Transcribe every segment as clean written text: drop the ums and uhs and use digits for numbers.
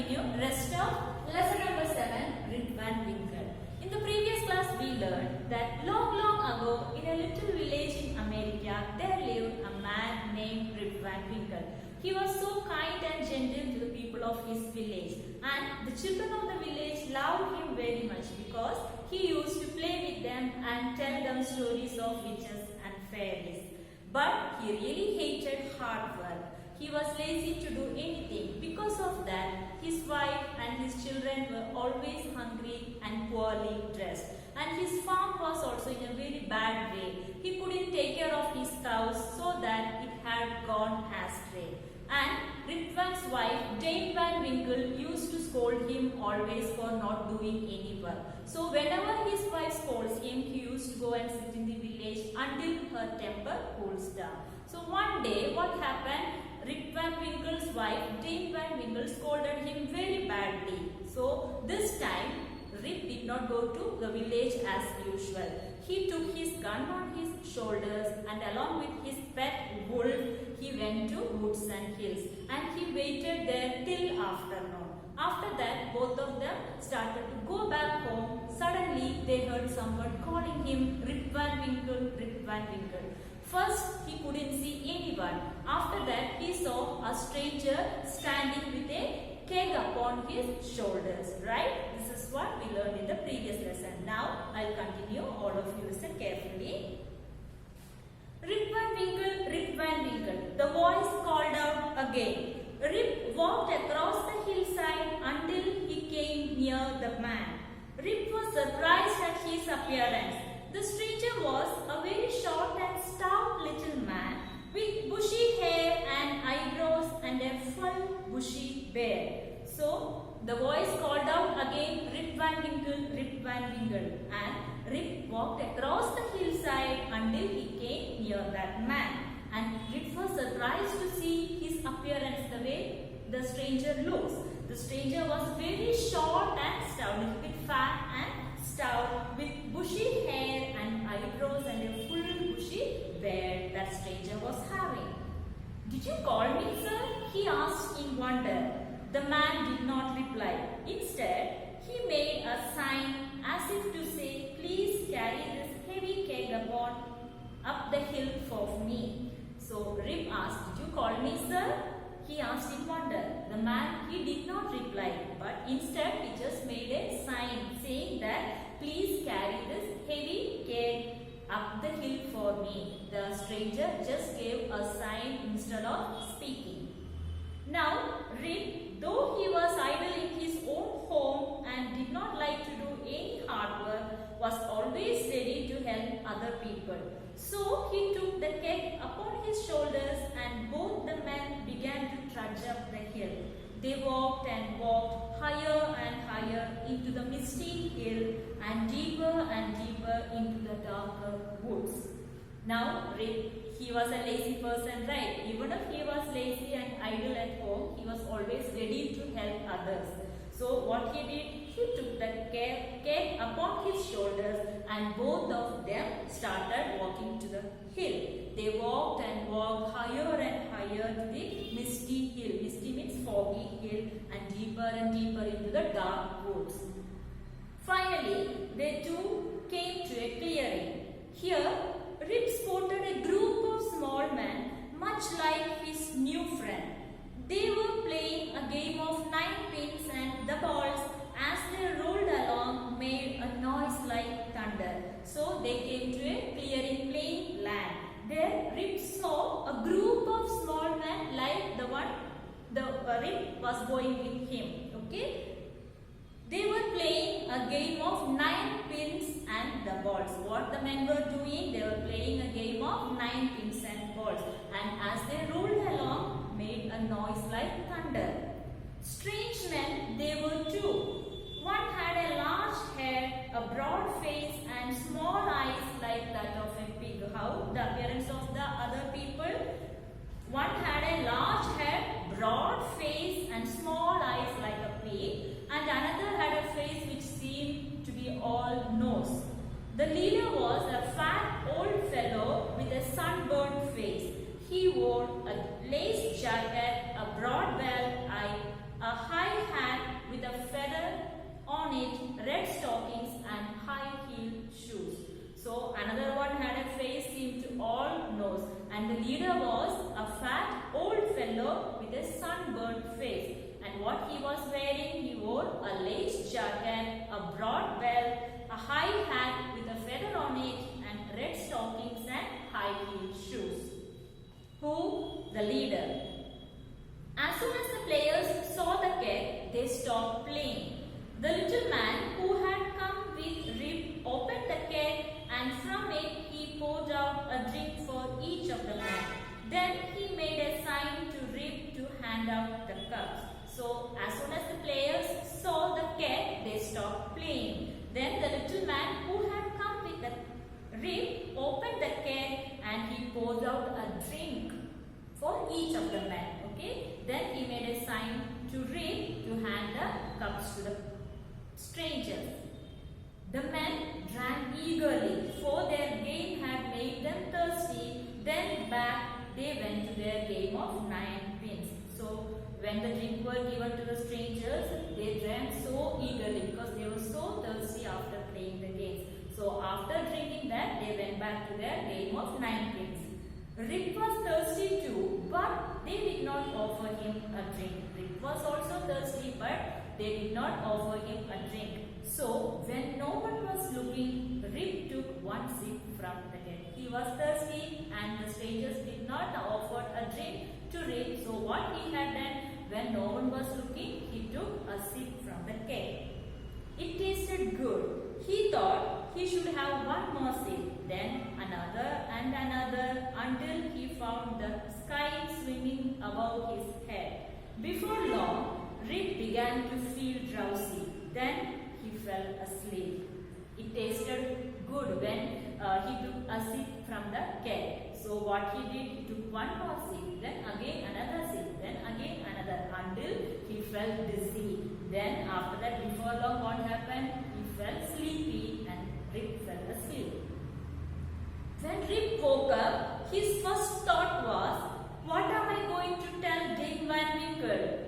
continue rest of lesson number 7, Rid Van Winkle. In the previous class we learned that long ago in a little village in America there lived a man named Rid Van Winkle. He was so kind and gentle to the people of his village, and the children of the village loved him very much because he used to play with them and tell them stories of witches and fairies. But he really hated hard work. He was lazy to do anything. Because of that, his wife and his children were always hungry and poorly dressed. And his farm was also in a very bad way. He couldn't take care of his cows so that it had gone astray. And Rid Van's wife, Dame Van Winkle, used to scold him always for not doing any work. So whenever his wife scolds him, he used to go and sit in the village until her temper cools down. So one day, what happened? Rid Van Winkle's wife, Dame Van Winkle, scolded him very badly. So this time, Rid did not go to the village as usual. He took his gun on his shoulders and along with his pet wolf, he went to woods and hills, and he waited there till afternoon. After that, both of them started to go back home. Suddenly, they heard someone calling him Rid Van Winkle, Rid Van Winkle. First, he couldn't see anyone. After that, he saw a stranger standing with a keg upon his shoulders. Right? This is what we learned in the previous lesson. Now, I'll continue. All of you listen carefully. Rid Van Winkle, Rid Van Winkle. The voice called out again. Rid walked across the hillside until he came near the man. Rid was surprised at his appearance. The stranger was a very short and stout little man with bushy hair and eyebrows and a full bushy beard. So, the voice called out again, Rid Van Winkle, Rid Van Winkle, and Rid walked across the hillside until he came near that man. And Rid was surprised to see his appearance, the way the stranger looks. The stranger was very short and stout, a little bit fat and stout, with bushy hair and eyebrows and a full bushy beard that stranger was having. "Did you call me, sir?" he asked in wonder. The man did not reply. Instead, he made a sign as if to say, "Please carry this heavy keg up the hill for me." So Rid asked, "Did you call me, sir?" He asked in wonder. The man, he did not reply, but instead he just made a sign saying that, "Please carry this heavy keg up the hill for me." The stranger just gave a sign instead of speaking. Now, Rid, though he was idle in his own home and did not like to do any hard work, was always ready to help other people. So he took the keg upon his shoulders and both the men began to trudge up the hill. They walked and walked higher and higher into the misty hill and deeper into the darker woods. Now, Rid, he was a lazy person, right? Even if he was lazy and idle at home, he was always ready to help others. So what he did, he took the keg upon his shoulders and both of them started walking to the hill. They walked and walked higher and higher to the misty hill. Misty means foggy hill, and deeper into the dark woods. Finally, they too came to a clearing. Here, Rid spotted a group of small men, much like his new friend. They were playing a game of 9 pins, and the balls, as they rolled along, made a noise like thunder. So they came to a clearing plain land. There Rid saw a group of small men like the one Rid was going with him. Okay? They were playing a game of 9 pins and the balls. What the men were doing? They were playing a game of 9 pins and balls. And as they rolled along, made a noise like thunder. Strange men they were too. One had a large head, a broad face and small eyes like that of a pig. How? The appearance of the other people? One had a large head, broad face and small eyes like a pig, and another had a face which seemed to be all nose. The leader was a fat old fellow with a sunburned face. He wore a lace jacket, a broad belt, a high hat a sunburned face. And what he was wearing, he wore a lace jacket, a broad belt, a high hat with a feather on it, and red stockings and high-heeled shoes. Who? The leader. As soon as the players saw the cat, they stopped playing. The little man who had come with Rip opened the cat, and from it he poured out a drink for each of the men. Then he made a sign to Rip to hand out the cups. So as soon as the players saw the cat, they stopped playing. Then the little man who had come with the Rip opened the cat, and he poured out a drink for each of the men. Okay. Then he made a sign to Rip to hand the cups to the strangers. The men drank eagerly, for their game had made them thirsty. Then back they went to their game of 9 pins. So when the drink were given to the strangers, they drank so eagerly because they were so thirsty after playing the games. So after drinking that, they went back to their game of 9 pins. Rip was thirsty too, but they did not offer him a drink. Rip was also thirsty, but they did not offer him a drink. So when no one was looking, Rip took one sip from the cat. He was thirsty, and the strangers did not offer a drink to Rip. So what he had done, when no one was looking, he took a sip from the cat. It tasted good. He thought he should have one more sip, then another and another, until he found the sky swimming above his head. Before long, Rip began to feel drowsy. Then he fell asleep. It tasted good when he took a sip from the cat. So what he did, he took one more sip, then again another sip, then again another, until he felt dizzy. Then after that, before long, what happened? He felt sleepy, and Rip fell asleep. When Rip woke up, his first thought was, what am I going to tell Dame Van Winkle?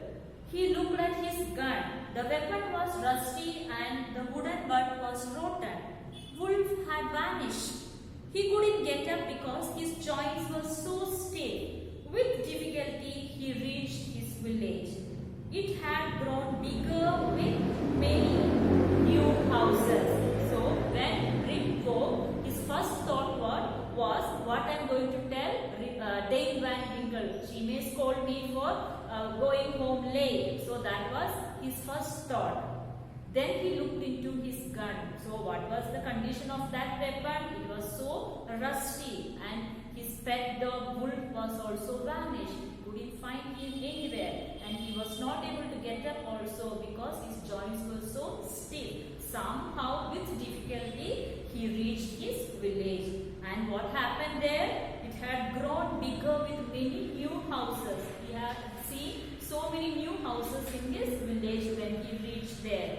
He looked at his gun. The weapon was rusty and the wooden butt was rotten. Wolf had vanished. He couldn't get up because his joints were so stiff. With difficulty, he reached his village. It had grown bigger with many new houses. So when Rip woke, his first thought was what I am going to tell Dame Van Winkle. She may scold me for going home late. So that was his first thought. Then he looked into his gun. So what was the condition of that weapon? It was so rusty, and his pet dog Wolf was also vanished. He couldn't find him anywhere, and he was not able to get up also because his joints were so stiff. Somehow with difficulty he reached his village. And what happened there? It had grown bigger with many new houses. He had seen so many new houses in his village when he reached there.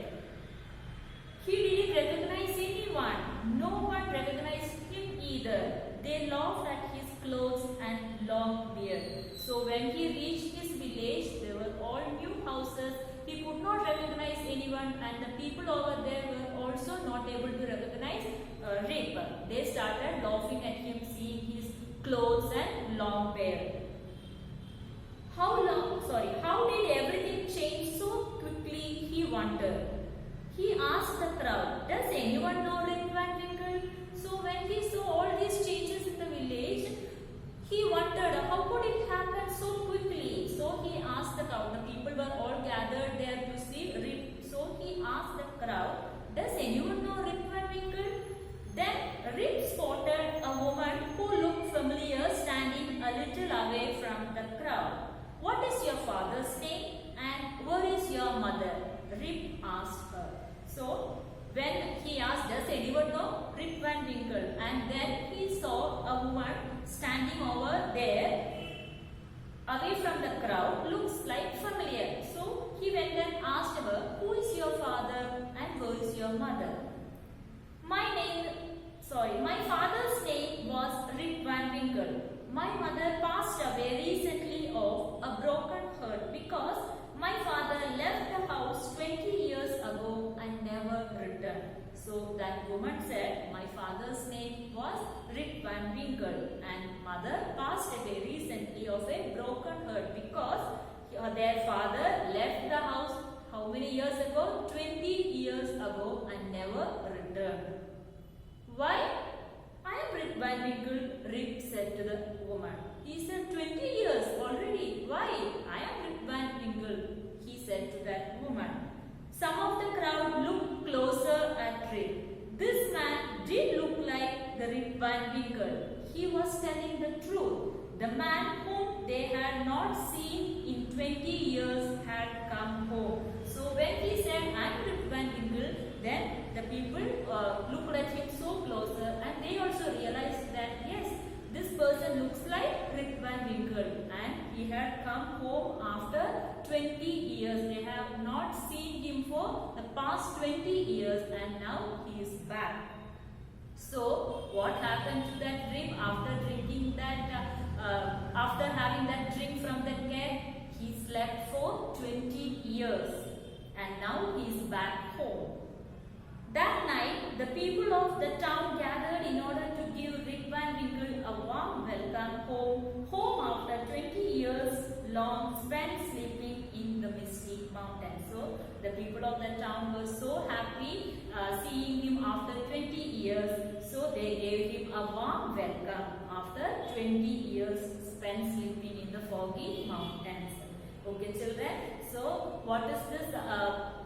He didn't recognize anyone. No one recognized him either. They laughed at his clothes and long beard. So when he reached his village, there were all new houses. He could not recognize anyone, and the people over there were also not able to recognize Rip. They started laughing at him, seeing his clothes and long beard. How did everything change so quickly, he wondered. He asked the crowd, does anyone know Rip Van Winkle? So when he saw all these changes in the village, he wondered how could it happen so quickly. So he asked the crowd. The people were all gathered there to see Rip. So he asked the crowd, does anyone know Rip Van Winkle? Then Rip spotted a woman who looked familiar standing a little away from the crowd. What is your father's name and where is your mother? Rip asked her. So when he asked, does anyone know Rip Van Winkle? And then he saw a woman standing over there away from the crowd, looks like familiar. So he went and asked her, who is your father and where is your mother? My father's name was Rip Van Winkle. My mother passed away recently of a broken heart because my father left the house 20 years ago and never returned. So that woman said, my father's name was Rip Van Winkle and mother passed away recently of a broken heart because their father left the house how many years ago? 20 years ago and never returned. Why? I am Rip Van Winkle, Rip said to the woman. He said, 20 years already. Why? I am Rip Van Winkle, he said to that woman. Some of the crowd looked closer at Rip. This man did look like the Rip Van Winkle. He was telling the truth. The man whom they had not seen in 20 years had come home. So when he said, I am Rip Van Winkle, then the people looked at him so closer and they also realized that yes, this person looks like Rip Van Winkle and he had come home after 20 years. They have not seen him for the past 20 years and now he is back. So what happened to that Rip after drinking that, after having that drink from the keg? He slept for 20 years and now he is back home. That night, the people of the town gathered in order to give Rip Van Winkle a warm welcome home after 20 years long spent sleeping in the misty mountains. So, the people of the town were so happy seeing him after 20 years. So, they gave him a warm welcome after 20 years spent sleeping in the foggy mountains. Okay, children. So, what is this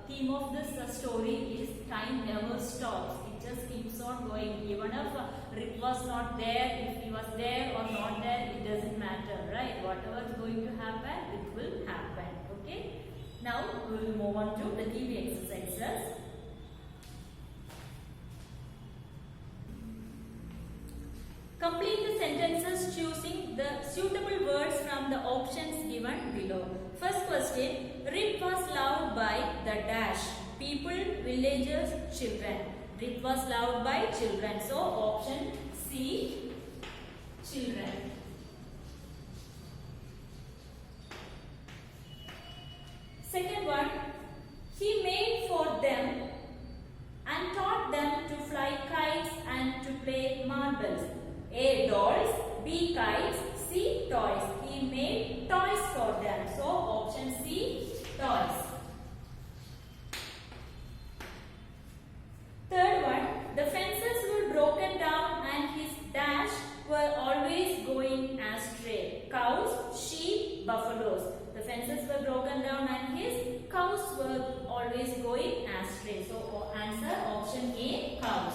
theme of this story is time never stops. It just keeps on going. Even if Rip was not there, if he was there or not there, it doesn't matter, right? Whatever is going to happen, it will happen. Okay. Now we will move on to the TV exercises. Complete the sentences choosing the suitable words from the options given below. First question, Rip was loved by the dash. People, villagers, children. Rip was loved by children. So option C, children. Second one, he made for them and taught them to fly kites and to play marbles. A, dolls, B, kites, C, toys. He made toys for them. So, option C, toys. Third one, the fences were broken down and his dash were always going astray. Cows, sheep, buffaloes. The fences were broken down and his cows were always going astray. So, answer option A, cows.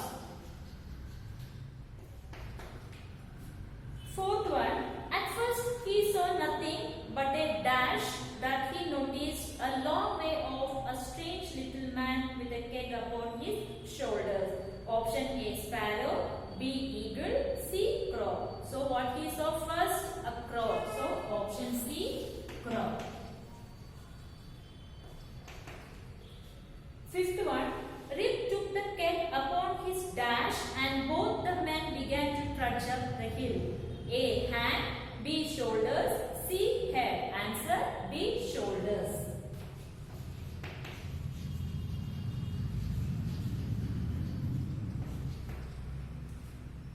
Fourth one, at first he saw nothing but a dash that he noticed a long way off a strange little man with a keg upon his shoulders. Option A, sparrow, B, eagle, C, crow. So what he saw first? A crow. So option C, crow. Fifth one, Rip took the keg upon his dash and both the men began to trudge up the hill. A, hand, B, shoulders, C, head. Answer B, shoulders.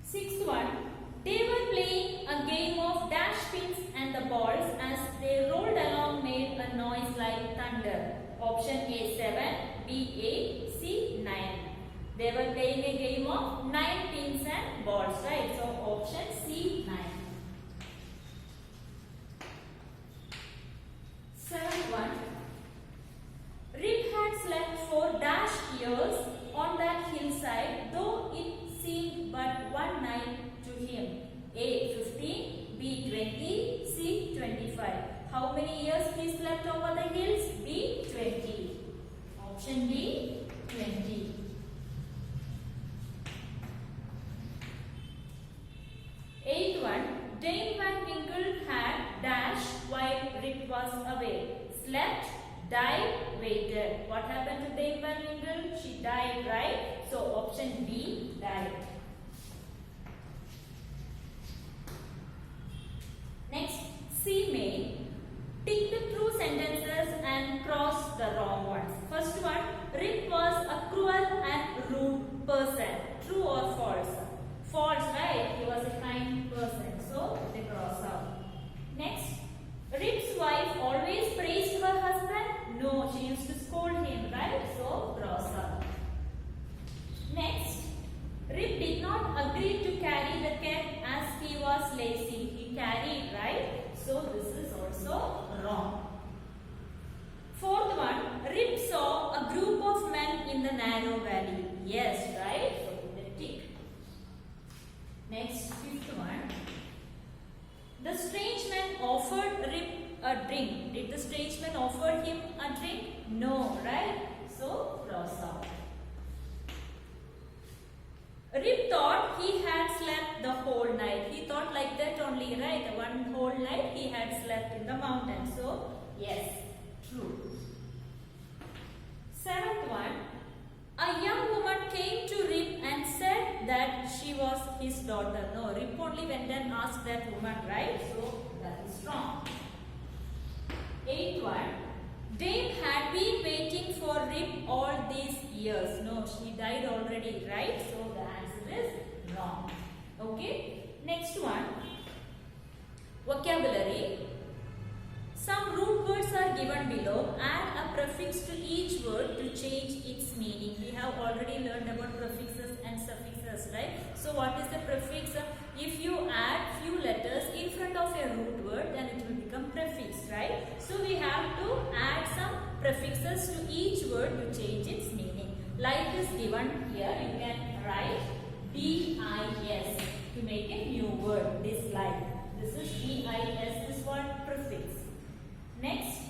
Sixth one, they were playing a game of dash pins and the balls as they rolled along made a noise like thunder. Option A, 7, B, 8, C, 9. They were playing a game of 9 pins and balls, right? So, option C, 9. Seventh one. Rip had slept for dash years on that hillside, though it seemed but one night to him. A, 15, B, 20, C, 25. How many years he slept over the hills? B, 20. Option B, 20. Eighth one, Dame Van Winkle had dash while Rip was away. Slept, died, waited. What happened to Dame Van Winkle? She died, right? So option B, died. Next, C main. Tick the true sentences and cross the wrong ones. First one, Rip was a cruel and rude person. True or false? False, right? He was a kind person. So, they cross out. Next, Rip's wife always prayed a drink? No, right? So cross out. Rip thought he had slept the whole night. He thought like that only, right? One whole night he had slept in the mountain. So yes, true. Seventh one. A young woman came to Rip and said that she was his daughter. No, Rip only went and asked that woman, right? So that is wrong. Eighth one. Dame had been waiting for Rip all these years. No, she died already, right? So the answer is wrong. Okay. Next one. Vocabulary. Some root words are given below. Add a prefix to each word to change its meaning. We have already learned about prefixes and suffixes, right? So what is the prefix? If you add few letters in front of a root word, then it will become prefix, right? So we have to add some prefixes to each word to change its meaning. Like is given here, you can write DIS to make a new word, dislike. This is DIS, this one prefix. Next,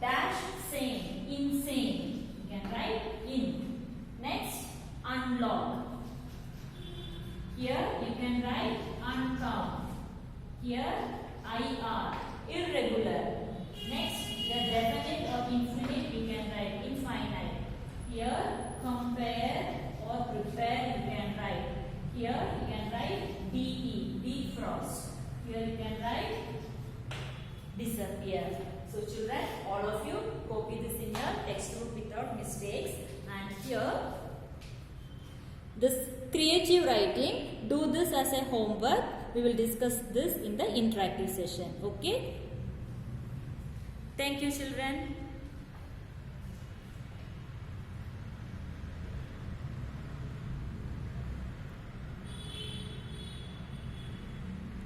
dash sane, insane. You can write in. Next, unlock. Here you can write uncount. Here, IR, irregular. Next, the definite of infinite you can write infinite. Here, compare or prepare you can write. Here you can write DE, defrost. Here you can write disappear. So children, all of you copy this in your textbook without mistakes. And here, this creative writing, do this as a homework. We will discuss this in the interactive session. Okay? Thank you children.